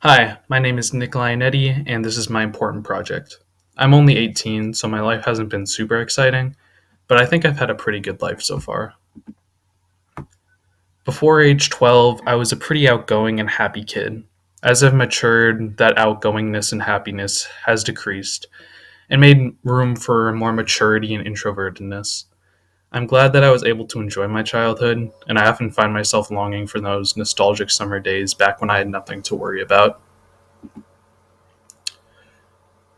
Hi, my name is Nick Lionetti, and this is my important project. I'm only 18, so my life hasn't been super exciting, but I think I've had a pretty good life so far. Before age 12, I was a pretty outgoing and happy kid. As I've matured, that outgoingness and happiness has decreased and made room for more maturity and introvertedness. I'm glad that I was able to enjoy my childhood, and I often find myself longing for those nostalgic summer days back when I had nothing to worry about.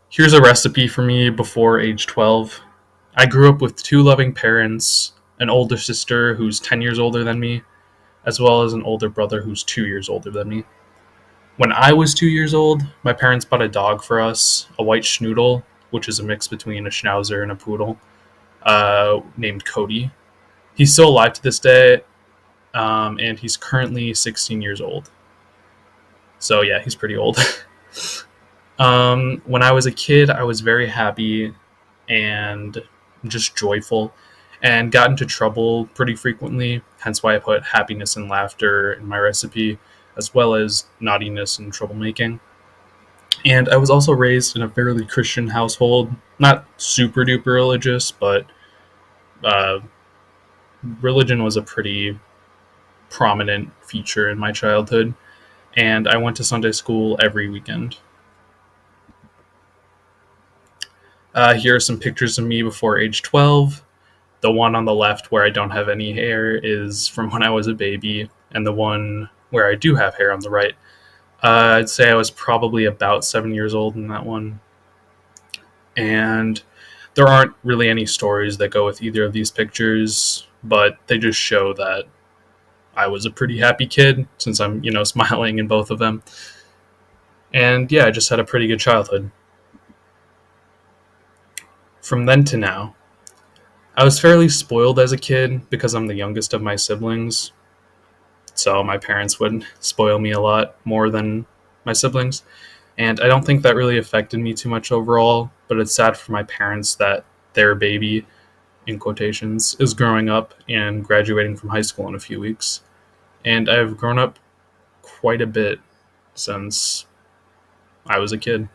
Here's a recipe for me before age 12. I grew up with two loving parents, an older sister who's 10 years older than me, as well as an older brother who's 2 years older than me. When I was 2 years old, my parents bought a dog for us, a white schnoodle, which is a mix between a schnauzer and a poodle, named Cody. He's still alive to this day, and he's currently 16 years old. So, yeah, he's pretty old. When I was a kid, I was very happy and just joyful and got into trouble pretty frequently, hence why I put happiness and laughter in my recipe, as well as naughtiness and troublemaking. And I was also raised in a fairly Christian household, not super duper religious, but uh, religion was a pretty prominent feature in my childhood. And I went to Sunday school every weekend. Here are some pictures of me before age 12. The one on the left where I don't have any hair is from when I was a baby, and the one where I do have hair on the right. I'd say I was probably about 7 years old in that one. And there aren't really any stories that go with either of these pictures, but they just show that I was a pretty happy kid since I'm, smiling in both of them. And yeah, I just had a pretty good childhood. From then to now, I was fairly spoiled as a kid because I'm the youngest of my siblings, so my parents would spoil me a lot more than my siblings. And I don't think that really affected me too much overall, but it's sad for my parents that their baby, in quotations, is growing up and graduating from high school in a few weeks. And I've grown up quite a bit since I was a kid.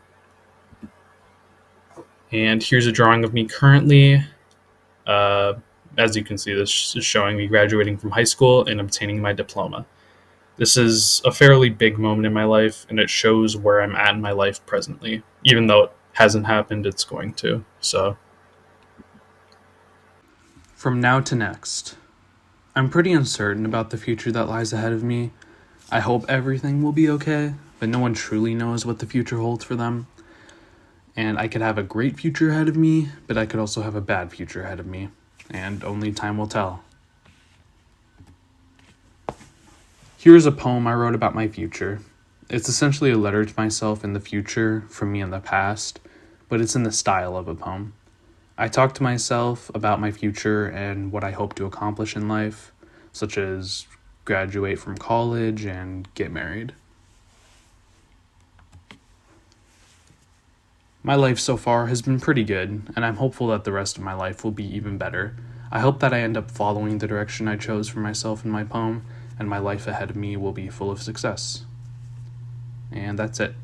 And here's a drawing of me currently. Uh, as you can see, this is showing me graduating from high school and obtaining my diploma. This is a fairly big moment in my life, and it shows where I'm at in my life presently. Even though it hasn't happened, it's going to. So, from now to next, I'm pretty uncertain about the future that lies ahead of me. I hope everything will be okay, but no one truly knows what the future holds for them. And I could have a great future ahead of me, but I could also have a bad future ahead of me. And only time will tell. Here's a poem I wrote about my future. It's essentially a letter to myself in the future from me in the past, but it's in the style of a poem. I talk to myself about my future and what I hope to accomplish in life, such as graduate from college and get married. My life so far has been pretty good, and I'm hopeful that the rest of my life will be even better. I hope that I end up following the direction I chose for myself in my poem, and my life ahead of me will be full of success. And that's it.